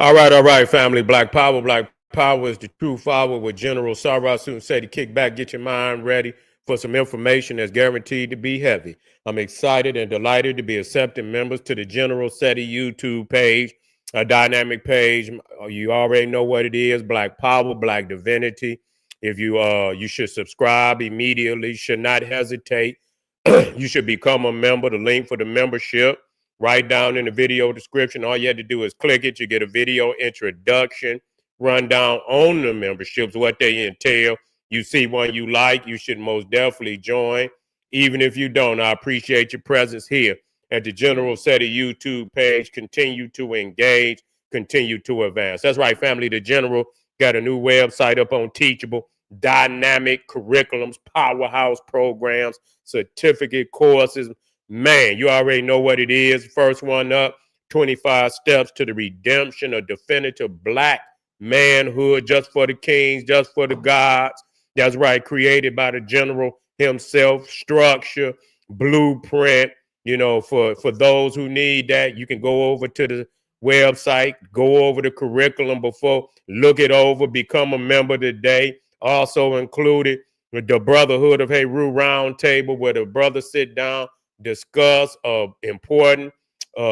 All right, family. Black Power. Black Power is the true power with General Sarah soon said to kick back, get your mind ready for some information that's guaranteed to be heavy. I'm excited and delighted to be accepting members to the General SETI YouTube page, a dynamic page. You already know what it is, Black Power, Black Divinity. If you should subscribe immediately, should not hesitate. You should become a member. The link for the membership right down in the video description. All you had to do is click it. You get a video introduction, rundown on the memberships, what they entail. You see one you like, you should most definitely join. Even if you don't, I appreciate your presence here at the General SETI YouTube page. Continue to engage, continue to advance. That's right, family. The General got a new website up on Teachable, dynamic curriculums, powerhouse programs, certificate courses. Man, you already know what it is. First one up, 25 steps to the redemption of definitive black manhood, just for the kings, just for the gods. That's right, created by the general himself, structure, blueprint. For those who need that, you can go over to the website, go over the curriculum before, look it over, become a member today. Also included the Brotherhood of Heru Roundtable, where the brothers sit down, discuss important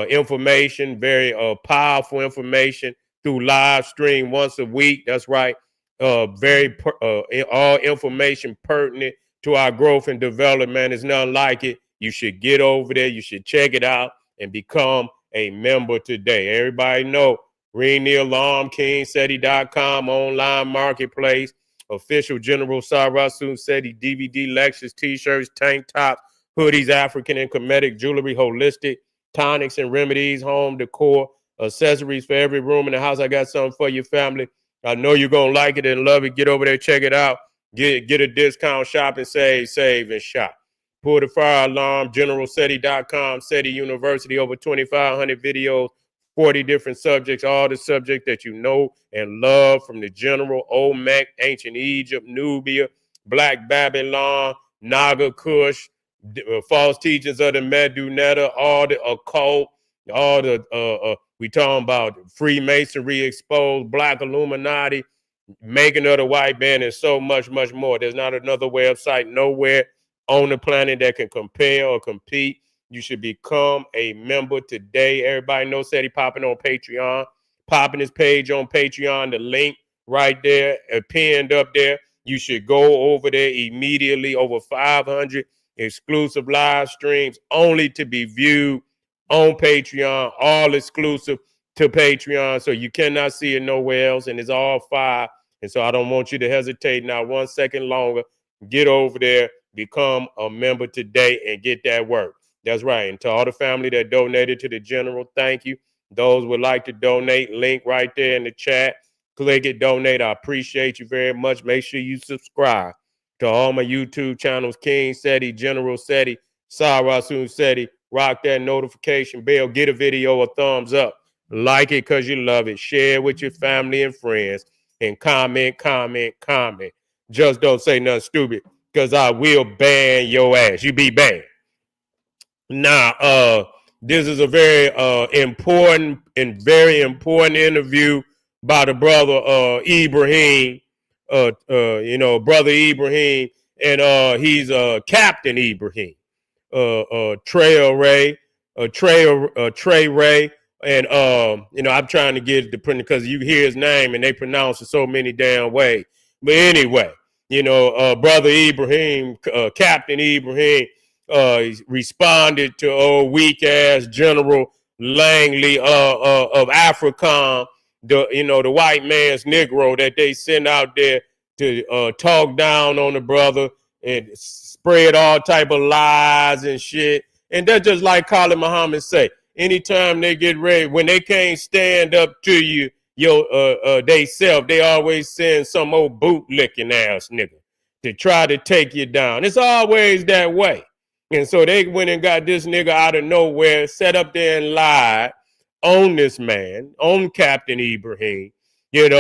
information, very powerful information through live stream once a week. That's right. All information pertinent to our growth and development. There's nothing like it. You should get over there. You should check it out and become a member today. Everybody know ring the alarm, KingSeti.com, online marketplace, official General Sarasun SETI DVD lectures, t-shirts, tank tops, hoodies, African and Kemetic jewelry, holistic tonics and remedies, home decor, accessories for every room in the house. I got something for your family. I know you're going to like it and love it. Get over there, check it out. Get a discount, shop and save and shop. Pull the fire alarm, generalseti.com, SETI University, over 2,500 videos, 40 different subjects, all the subjects that you know and love, from the general, Olmec, ancient Egypt, Nubia, Black Babylon, Naga Kush, false teachings of the Medunetta, all the occult, all the we talking about Freemasonry exposed, Black Illuminati, making of the white man, and so much more. There's not another website nowhere on the planet that can compare or compete. You should become a member today. Everybody knows SETI popping on Patreon, popping his page on Patreon, the link right there, pinned up there. You should go over there immediately. Over 500 exclusive live streams only to be viewed on Patreon, all exclusive to Patreon. So you cannot see it nowhere else, and it's all five. And so I don't want you to hesitate not 1 second longer. Get over there, become a member today, and get that work. That's right. And to all the family that donated to the general, thank you. Those would like to donate, link right there in the chat. Click it, donate. I appreciate you very much. Make sure you subscribe to all my YouTube channels, King SETI, General SETI, Sarasun SETI. Rock that notification bell. Get a video a thumbs up. Like it because you love it. Share with your family and friends. And comment. Just don't say nothing stupid, because I will ban your ass. You be banned. Now, this is a very important interview by the brother Ibrahim. Brother Ibrahim, and he's Captain Ibrahim. Traore, Traore, and I'm trying to get the print because you hear his name and they pronounce it so many damn ways. But anyway, brother Ibrahim, Captain Ibrahim, responded to old weak ass General Langley of Africom, the white man's Negro that they send out there to talk down on the brother and spread all type of lies and shit. And that's just like Khalid Muhammad say, anytime they get ready, when they can't stand up to you, they self, they always send some old bootlicking ass nigga to try to take you down. It's always that way. And so they went and got this nigga out of nowhere, set up there and lied on this man, on Captain Ibrahim, and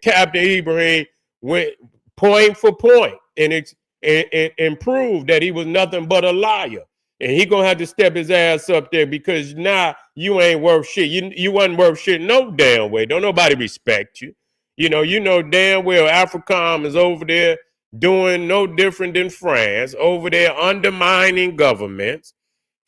Captain Ibrahim went point for point and proved that he was nothing but a liar. And he gonna have to step his ass up there because now you ain't worth shit. You wasn't worth shit no damn way. Don't nobody respect you. You know damn well AFRICOM is over there doing no different than France, over there undermining governments,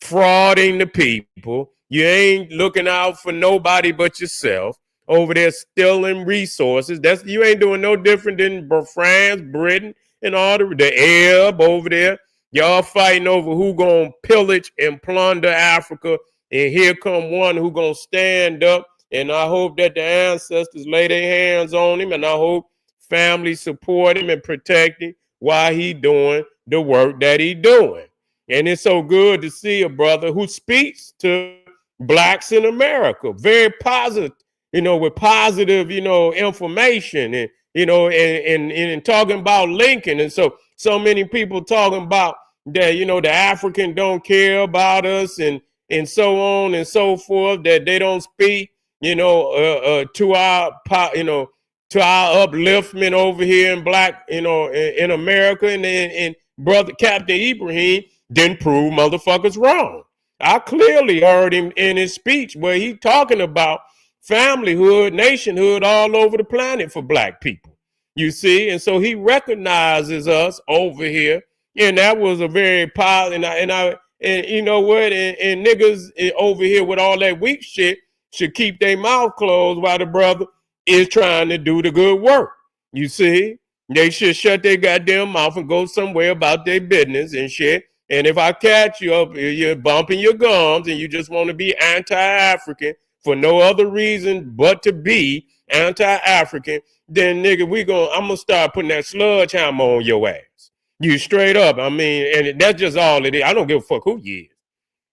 frauding the people. You ain't looking out for nobody but yourself. Over there stealing resources. You ain't doing no different than France, Britain, and all the Arab over there. Y'all fighting over who gonna pillage and plunder Africa, and here come one who gonna stand up. And I hope that the ancestors lay their hands on him, and I hope families support him and protect him while he doing the work that he doing. And it's so good to see a brother who speaks to blacks in America, very positive, with positive, information, and and talking about Lincoln. And so many people talking about that, the African don't care about us, and so on and so forth, that they don't speak, to our, to our upliftment over here in black, in America. And brother Captain Ibrahim didn't prove motherfuckers wrong. I clearly heard him in his speech where he talking about familyhood, nationhood all over the planet for black people. You see, and so he recognizes us over here, and that was a very positive. And you know what? And niggas over here with all that weak shit should keep their mouth closed while the brother is trying to do the good work. You see, they should shut their goddamn mouth and go somewhere about their business and shit. And if I catch you up, you're bumping your gums and you just want to be anti-African for no other reason but to be anti-African, then nigga, I'm gonna start putting that sludge hammer on your ass. You straight up. I mean, and that's just all it is. I don't give a fuck who you is.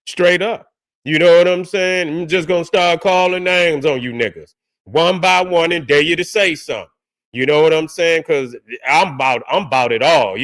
Straight up. You know what I'm saying? I'm just gonna start calling names on you niggas one by one and dare you to say something. You know what I'm saying? Because I'm about it all.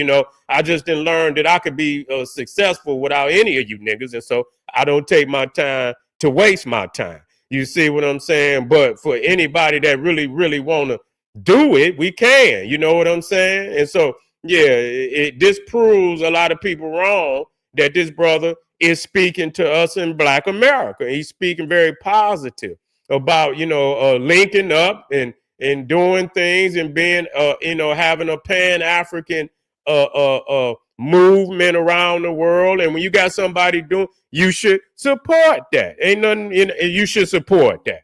I just didn't learn that I could be successful without any of you niggas, and so I don't take my time to waste my time. You see what I'm saying? But for anybody that really, really want to do it, we can. You know what I'm saying? And so, yeah, this proves a lot of people wrong that this brother is speaking to us in Black America. He's speaking very positive about, linking up and doing things and being, having a Pan-African movement around the world. And when you got somebody doing, you should support that. Ain't nothing, you should support that.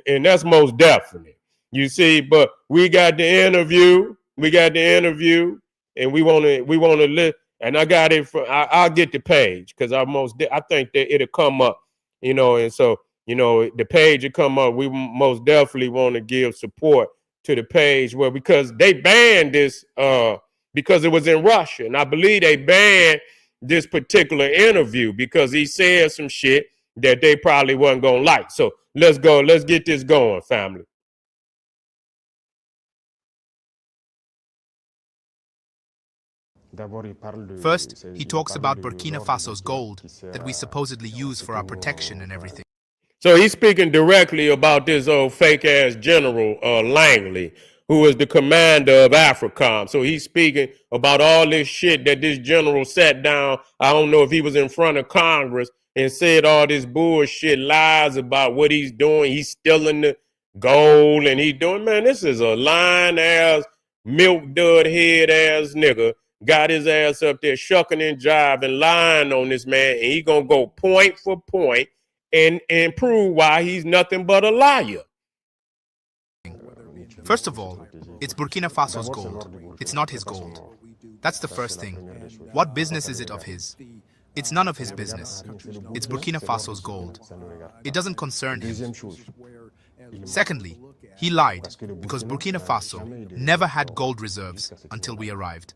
And that's most definitely. You see, but we got the interview. And we want to live. And I got it I'll get the page because I think that it'll come up, and so, the page will come up. We most definitely want to give support to the page because they banned this because it was in Russia. And I believe they banned this particular interview because he said some shit that they probably wasn't going to like. So let's go. Let's get this going, family. First, he talks about Burkina Faso's gold that we supposedly use for our protection and everything. So he's speaking directly about this old fake-ass general, Langley, who is the commander of AFRICOM. So he's speaking about all this shit that this general sat down. I don't know if he was in front of Congress and said all this bullshit lies about what he's doing. He's stealing the gold and he's doing, man, this is a lying-ass, milk-dud head-ass nigga. Got his ass up there shucking and jiving, lying on this man, and he gonna go point for point and prove why he's nothing but a liar. First of all, it's Burkina Faso's gold. It's not his gold. That's the first thing. What business is it of his? It's none of his business. It's Burkina Faso's gold. It doesn't concern him. Secondly, he lied because Burkina Faso never had gold reserves until we arrived.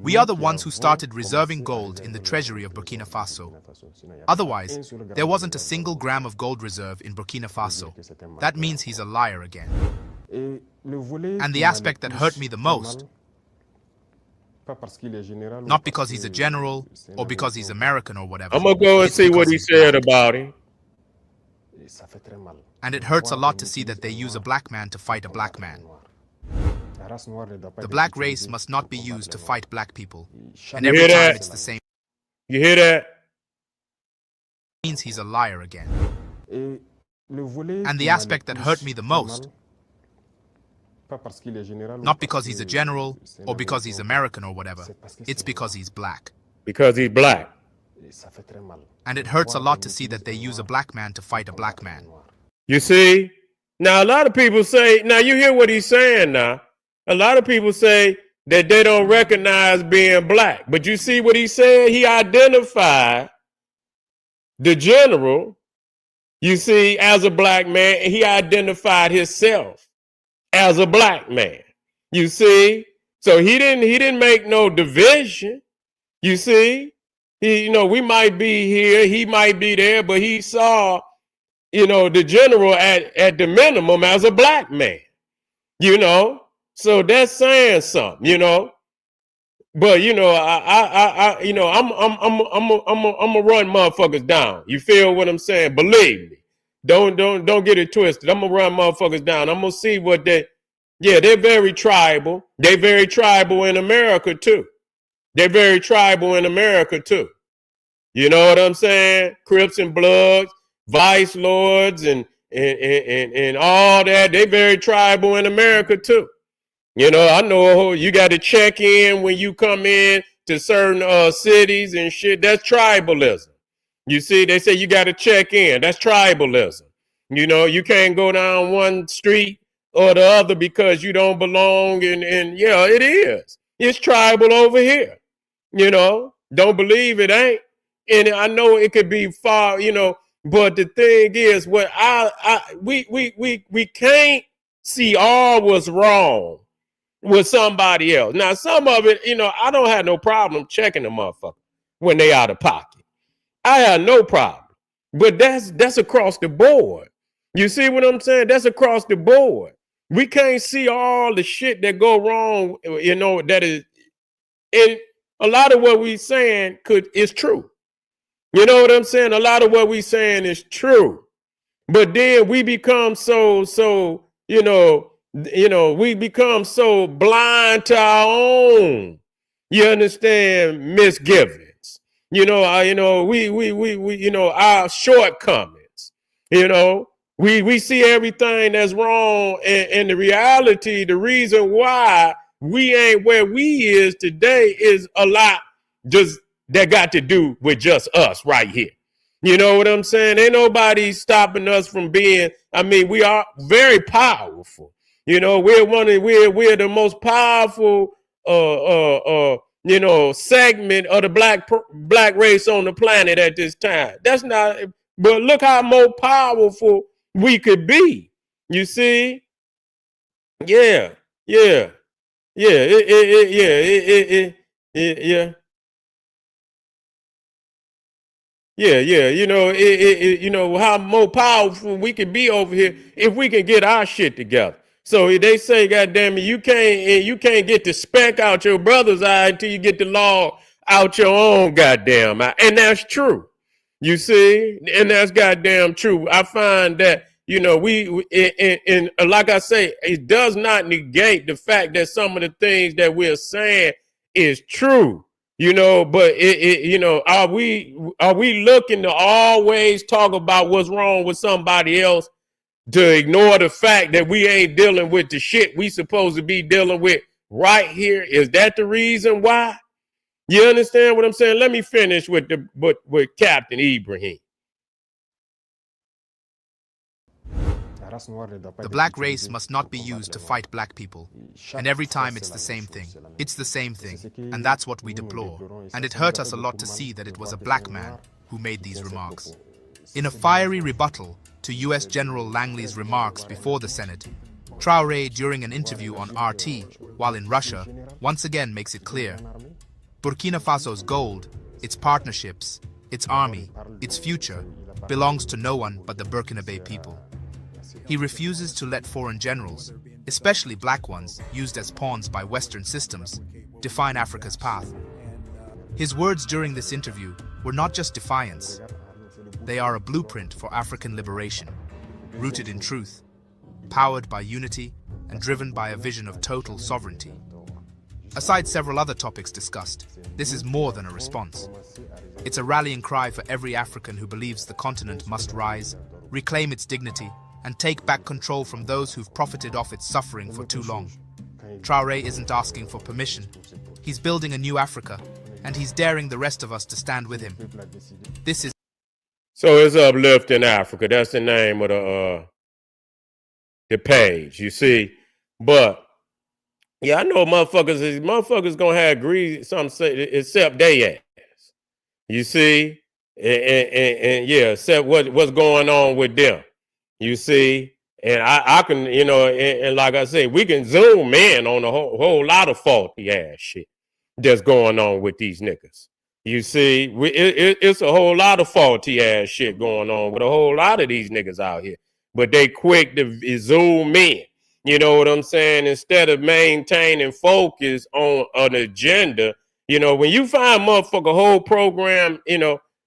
We are the ones who started reserving gold in the treasury of Burkina Faso. Otherwise, there wasn't a single gram of gold reserve in Burkina Faso. That means he's a liar again. And the aspect that hurt me the most, not because he's a general or because he's American or whatever. I'm going to go and see what he said about him. And it hurts a lot to see that they use a black man to fight a black man. The black race must not be used to fight black people. And every time it's the same. You hear that? means he's a liar again. And the aspect that hurt me the most, not because he's a general or because he's American or whatever, it's because he's black. Because he's black. And it hurts a lot to see that they use a black man to fight a black man. You see? Now, a lot of people say, now you hear what he's saying now. A lot of people say that they don't recognize being black. But you see what he said? He identified the general, you see, as a black man, and he identified himself as a black man. You see? So he didn't make no division. You see? We might be here, he might be there, but he saw, the general at the minimum as a black man. So that's saying something, But I'm gonna run motherfuckers down. You feel what I'm saying? Believe me. Don't get it twisted. I'm gonna run motherfuckers down. I'm gonna see what they're very tribal. They're very tribal in America too. They're very tribal in America too. You know what I'm saying? Crips and Bloods, Vice Lords, and all that. They're very tribal in America too. I know you got to check in when you come in to certain cities and shit. That's tribalism. You see, they say you got to check in. That's tribalism. You can't go down one street or the other because you don't belong. And yeah, it is. It's tribal over here. Don't believe it ain't. And I know it could be far, but the thing is, what we can't see all what's wrong with somebody else. Now, some of it, I don't have no problem checking the motherfucker when they out of pocket. I have no problem. But that's across the board. You see what I'm saying? That's across the board. We can't see all the shit that go wrong, that is, and a lot of what we saying is true. You know what I'm saying? A lot of what we saying is true. But then we become so we become so blind to our own, you understand, misgivings. Our shortcomings. We see everything that's wrong, and the reality, the reason why we ain't where we is today is a lot just that got to do with just us right here. You know what I'm saying? Ain't nobody stopping us from being, we are very powerful. We're the most powerful segment of the black race on the planet at this time. That's not, but look how more powerful we could be. You see? Yeah. How more powerful we can be over here if we can get our shit together. So they say, goddamn it, you can't get the speck out your brother's eye until you get the law out your own goddamn eye. And that's true. You see? And that's goddamn true. I find that, and like I say, it does not negate the fact that some of the things that we're saying is true. But are we looking to always talk about what's wrong with somebody else to ignore the fact that we ain't dealing with the shit we supposed to be dealing with right here? Is that the reason why? You understand what I'm saying? Let me finish with Captain Ibrahim. The black race must not be used to fight black people. And every time it's the same thing. It's the same thing. And that's what we deplore. And it hurt us a lot to see that it was a black man who made these remarks. In a fiery rebuttal to US General Langley's remarks before the Senate, Traore, during an interview on RT while in Russia, once again makes it clear: Burkina Faso's gold, its partnerships, its army, its future, belongs to no one but the Burkinabe people. He refuses to let foreign generals, especially black ones used as pawns by Western systems, define Africa's path. His words during this interview were not just defiance. They are a blueprint for African liberation, rooted in truth, powered by unity, and driven by a vision of total sovereignty. Aside several other topics discussed, this is more than a response. It's a rallying cry for every African who believes the continent must rise, reclaim its dignity, and take back control from those who've profited off its suffering for too long. Traore isn't asking for permission. He's building a new Africa, and he's daring the rest of us to stand with him. This is... So it's Uplifting Africa. That's the name of the page, you see. But yeah, I know motherfuckers gonna have agree some say except they ass. You see, and yeah, except what's going on with them. You see, and I can, and like I say, we can zoom in on a whole lot of faulty ass shit that's going on with these niggas. You see, it's a whole lot of faulty ass shit going on with a whole lot of these niggas out here. But they quick to zoom in. You know what I'm saying? Instead of maintaining focus on an agenda, when you find motherfucker whole program,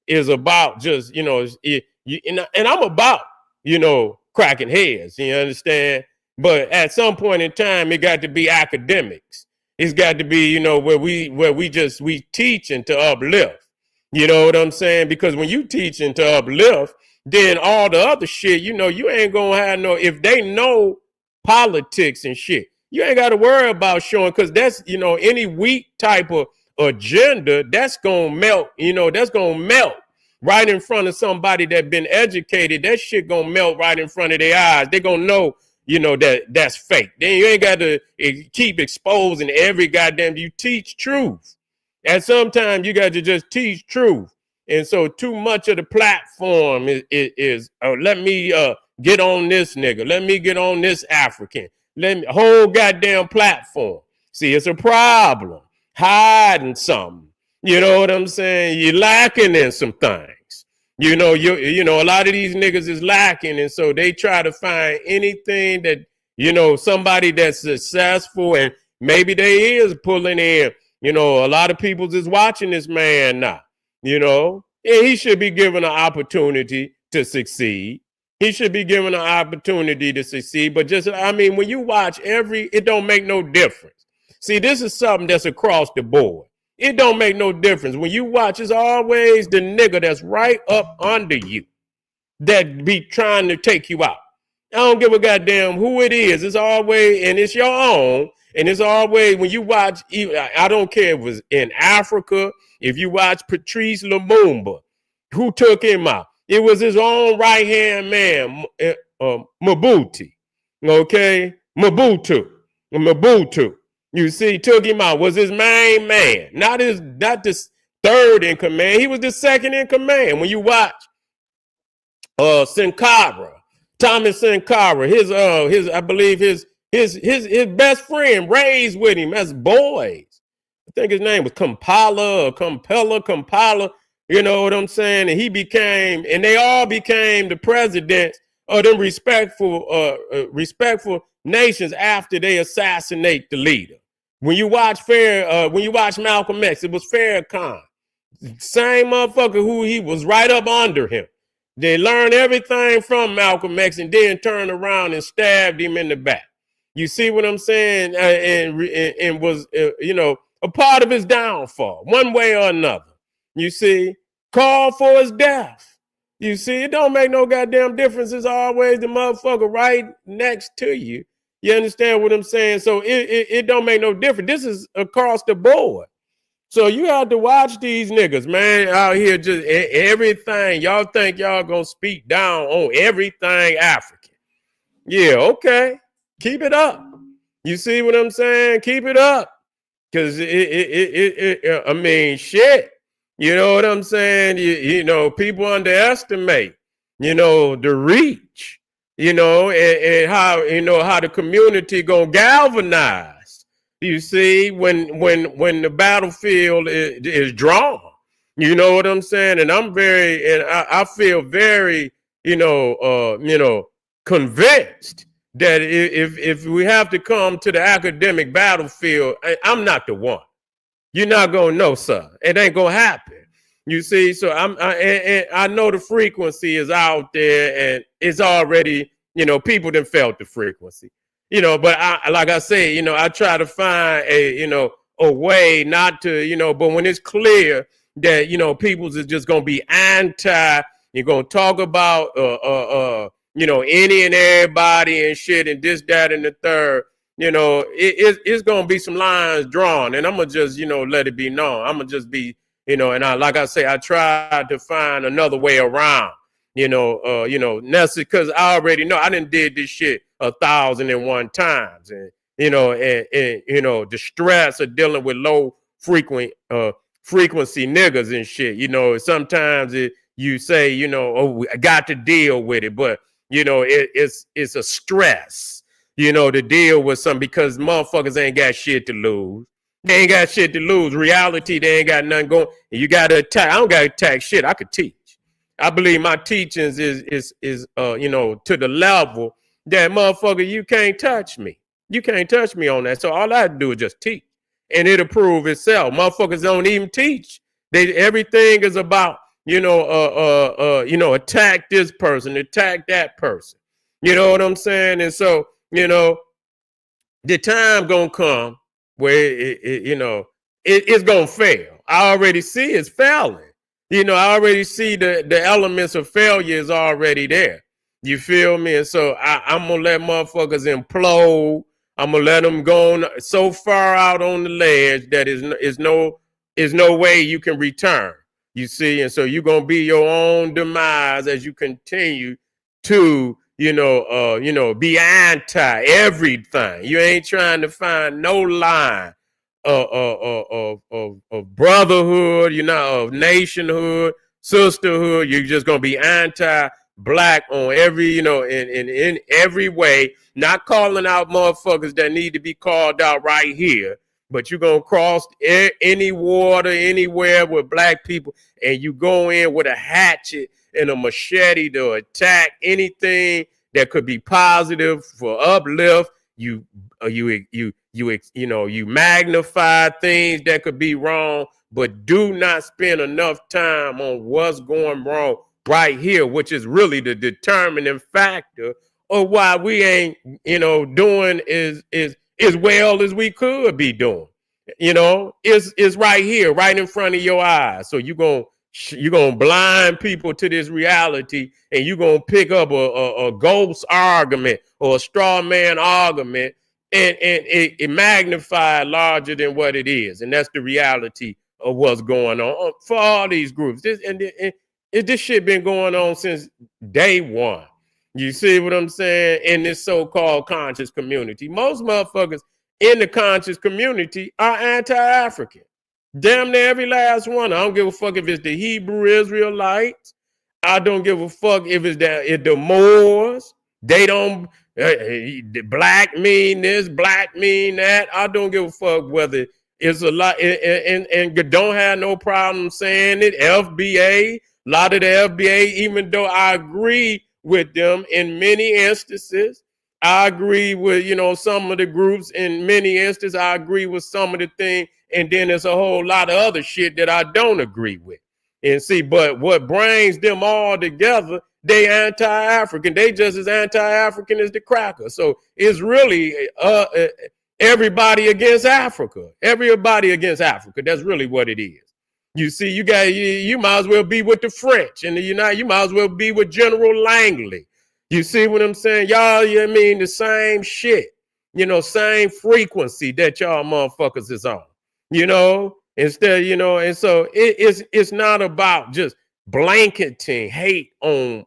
is about just, and I'm about, cracking heads, you understand? But at some point in time, it got to be academics. It's got to be, where we teaching to uplift. You know what I'm saying? Because when you teaching to uplift, then all the other shit, you ain't gonna have if they know politics and shit, you ain't got to worry about showing, because that's, any weak type of agenda that's gonna melt, that's gonna melt right in front of somebody that been educated. That shit gonna melt right in front of their eyes. They gonna know, that's fake. Then you ain't got to keep exposing every goddamn. You teach truth. And sometimes you got to just teach truth. And so too much of the platform is let me get on this nigga. Let me get on this African. Let me whole goddamn platform. See, it's a problem. Hiding something. You know what I'm saying? You're lacking in some things. A lot of these niggas is lacking, and so they try to find anything that, somebody that's successful, and maybe they is pulling in, a lot of people is watching this man now, and he should be given an opportunity to succeed. He should be given an opportunity to succeed, but when you watch it don't make no difference. See, this is something that's across the board. It don't make no difference. When you watch, it's always the nigga that's right up under you that be trying to take you out. I don't give a goddamn who it is. It's always, and it's your own. And it's always, when you watch, I don't care if it was in Africa, if you watch Patrice Lumumba, who took him out? It was his own right-hand man, Mobutu. Okay? Mobutu. You see, took him out, was his main man, not this third in command. He was the second in command. When you watch Sankara, Thomas Sankara, his I believe his best friend raised with him as boys. I think his name was Kampala. You know what I'm saying? And they all became the presidents of them respectful nations after they assassinate the leader. When you watch Malcolm X, it was Farrakhan, same motherfucker who he was right up under him. They learned everything from Malcolm X and then turned around and stabbed him in the back. You see what I'm saying? And was a part of his downfall, one way or another. You see, called for his death. You see, it don't make no goddamn difference. It's always the motherfucker right next to you. You understand what I'm saying? So it don't make no difference. This is across the board. So you have to watch these niggas, man, out here just everything. Y'all think y'all gonna speak down on everything African. Yeah, okay. Keep it up. You see what I'm saying? Keep it up. Because shit. You know what I'm saying? People underestimate, the reach. And how the community gonna galvanize. You see, when the battlefield is drawn, you know what I'm saying. And I feel very, convinced that if we have to come to the academic battlefield, I'm not the one. You're not gonna know, sir. It ain't gonna happen. You see, so I know the frequency is out there, and it's already, people done felt the frequency, but like I say, I try to find a way not to, but when it's clear that, you know, people's is just going to be anti. You're going to talk about, you know, any and everybody and shit and this, that, and the third. You know, it's going to be some lines drawn, and I'm going to just, you know, let it be known. I'm going to just be, you know, and like I say, I tried to find another way around, you know, necessary, because I already know I done did this shit 1,001 times. And, you know, and you know, the stress of dealing with low frequency niggas and shit. You know, sometimes you say, you know, oh, I got to deal with it, but you know, it's a stress, you know, to deal with something, because motherfuckers ain't got shit to lose. They ain't got shit to lose. Reality, they ain't got nothing going. And you got to attack. I don't got to attack shit. I could teach. I believe my teachings is you know, to the level that motherfucker, you can't touch me. You can't touch me on that. So all I have to do is just teach, and it'll prove itself. Motherfuckers don't even teach. Everything is about, you know, attack this person, attack that person. You know what I'm saying? And so, you know, the time gonna come where you know, it's gonna fail. I already see it's failing. You know, I already see the elements of failure is already there. You feel me? And so I'm gonna let motherfuckers implode. I'm gonna let them go on so far out on the ledge that is no way you can return. You see, and so you're gonna be your own demise as you continue to, you know, be anti everything. You ain't trying to find no line of brotherhood, you know, of nationhood, sisterhood. You're just gonna be anti-black on every, you know, in every way. Not calling out motherfuckers that need to be called out right here, but you're gonna cross any water anywhere with black people, and you go in with a hatchet and a machete to attack anything that could be positive for uplift. You know, you magnify things that could be wrong, but do not spend enough time on what's going wrong right here, which is really the determining factor of why we ain't, you know, doing as well as we could be doing. You know, it's right here, right in front of your eyes. So you're gonna blind people to this reality, and you're gonna pick up a ghost argument or a straw man argument, and it magnified larger than what it is. And that's the reality of what's going on for all these groups. This shit been going on since day one. You see what I'm saying? In this so-called conscious community, most motherfuckers in the conscious community are anti-African. Damn near every last one. I don't give a fuck if it's the Hebrew Israelites. I don't give a fuck if it's the Moors. They don't, black mean this, black mean that. I don't give a fuck whether it's a lot, and don't have no problem saying it. FBA, a lot of the FBA, even though I agree with them in many instances, I agree with, you know, some of the groups in many instances. I agree with some of the things, and then there's a whole lot of other shit that I don't agree with. And see, but what brings them all together, they anti-African. They just as anti-African as the cracker. So it's really everybody against Africa. Everybody against Africa. That's really what it is. You see, you might as well be with the French and the United. You might as well be with General Langley. You see what I'm saying? Y'all, you know, I mean, the same shit. You know, same frequency that y'all motherfuckers is on. You know, instead, you know, and so it's not about just blanketing hate on,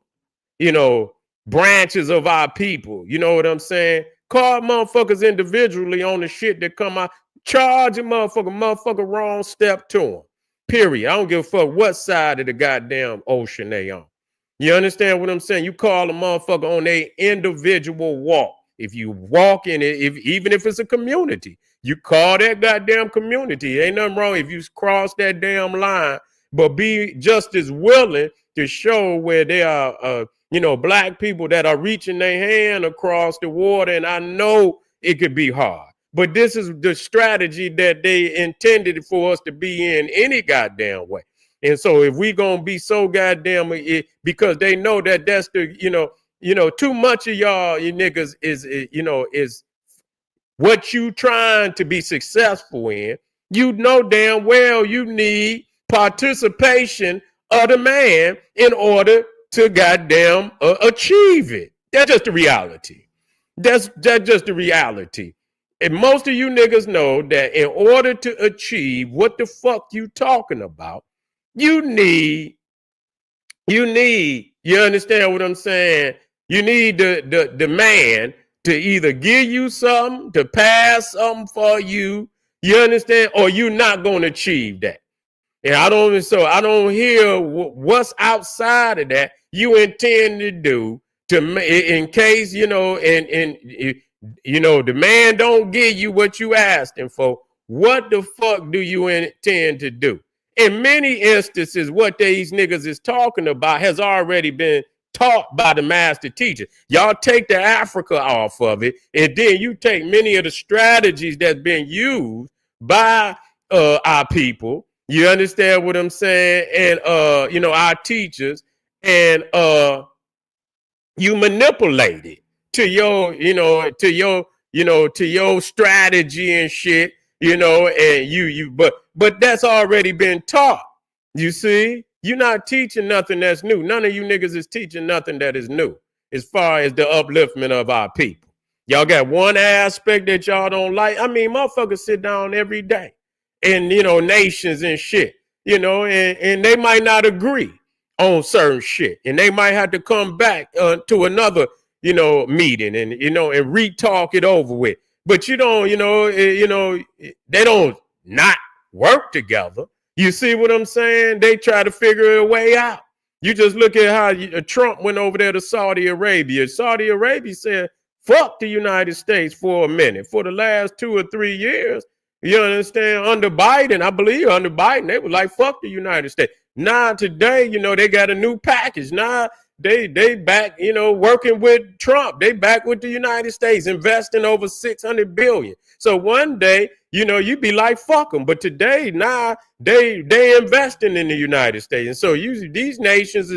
you know, branches of our people. You know what I'm saying? Call motherfuckers individually on the shit that come out. Charge a motherfucker wrong step to them. Period. I don't give a fuck what side of the goddamn ocean they on. You understand what I'm saying? You call a motherfucker on their individual walk. If you walk in it, even if it's a community, you call that goddamn community. Ain't nothing wrong if you cross that damn line, but be just as willing to show where there are, you know, black people that are reaching their hand across the water. And I know it could be hard, but this is the strategy that they intended for us to be in any goddamn way. And so if we gonna be so goddamn, because they know that that's the, you know, too much of y'all, you niggas is, you know, is what you trying to be successful in. You know damn well you need participation of the man in order to goddamn achieve it. That's just the reality. That's just the reality. And most of you niggas know that in order to achieve what the fuck you talking about, you understand what I'm saying? You need the man to either give you something, to pass something for you, you understand, or you're not going to achieve that. And I don't hear what's outside of that you intend to do in case, the man don't give you what you asked him for. What the fuck do you intend to do? In many instances, what these niggas is talking about has already been taught by the master teacher. Y'all take the Africa off of it, and then you take many of the strategies that's been used by our people. You understand what I'm saying? And our teachers, and you manipulate it to your strategy and shit, and but that's already been taught. You see, you're not teaching nothing that's new. None of you niggas is teaching nothing that is new as far as the upliftment of our people. Y'all got one aspect that y'all don't like. I mean, motherfuckers sit down every day and, nations and shit, and they might not agree on certain shit. And they might have to come back to another, meeting and re-talk it over with. But they don't not work together. You see what I'm saying? They try to figure a way out. You just look at how Trump went over there to Saudi Arabia. Saudi Arabia said, fuck the United States for a minute. For the last 2 or 3 years, you understand? Under Biden, they were like, fuck the United States. Now today, they got a new package. Now they back, working with Trump. They back with the United States, investing over $600 billion. So one day, you be like, fuck them. But today, now they investing in the United States. And so these nations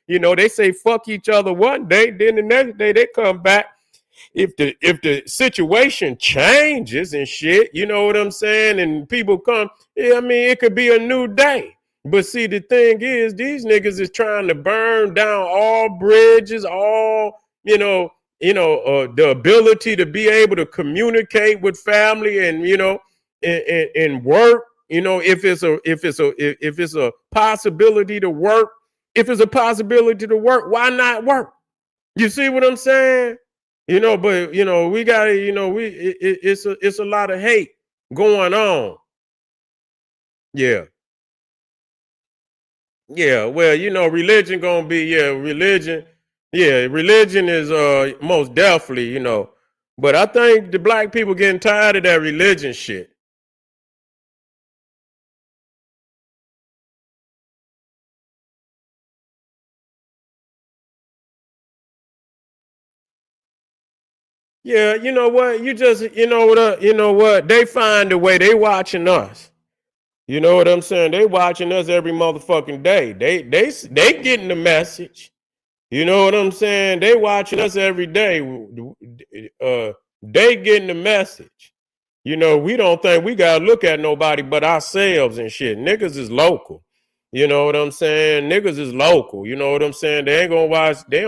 they say fuck each other one day, then the next day they come back. If the situation changes and shit, you know what I'm saying, and people come, it could be a new day. But see, the thing is, these niggas is trying to burn down all bridges, all the ability to be able to communicate with family and and work. If it's a possibility to work, why not work? You see what I'm saying? But we got it's a lot of hate going on. Yeah. Yeah, well, religion gonna be, religion is most definitely, but I think the black people getting tired of that religion shit. Yeah, you know what? They find a way. They watching us. You know what I'm saying? They watching us every motherfucking day. They getting the message. You know what I'm saying? They watching us every day. They getting the message. We don't think we gotta look at nobody but ourselves and shit. Niggas is local. You know what I'm saying? Niggas is local. You know what I'm saying? They ain't gonna watch. They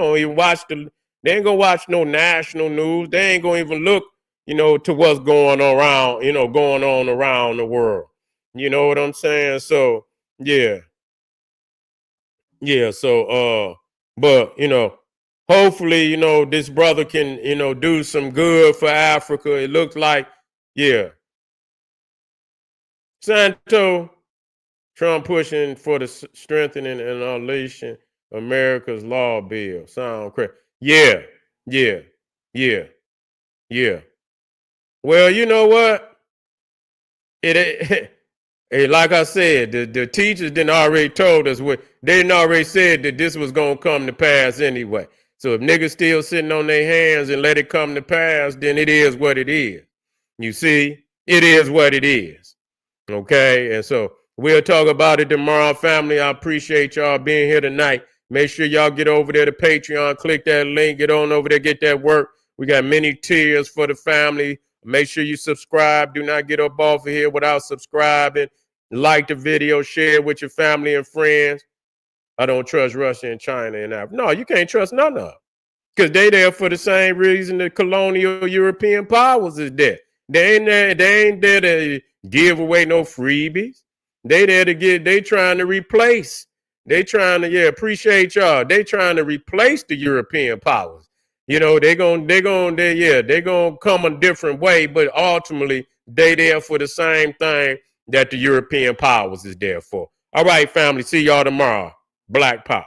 ain't gonna watch no national news. They ain't gonna even look, to what's going around, going on around the world. You know what I'm saying? So yeah. So but hopefully, this brother can, do some good for Africa. It looks like, yeah. Santo, Trump pushing for the strengthening and unleashing America's law bill. Sound crazy. Yeah. Well, you know what? Like I said, the teachers didn't already told us they didn't already said that this was gonna come to pass anyway. So if niggas still sitting on their hands and let it come to pass, then it is what it is. You see, it is what it is. Okay, and so we'll talk about it tomorrow, family. I appreciate y'all being here tonight. Make sure y'all get over there to Patreon, click that link, get on over there, get that work. We got many tiers for the family. Make sure you subscribe. Do not get up off of here without subscribing. Like the video, share it with your family and friends. I don't trust Russia and China and Africa. No, you can't trust none of them. Because they there for the same reason the colonial European powers is there. They ain't there to give away no freebies. They there to they trying to replace. They trying to, yeah, appreciate y'all. They trying to replace the European powers. You know, they gonna come a different way, but ultimately they there for the same thing that the European powers is there for. All right, family. See y'all tomorrow. Black Power.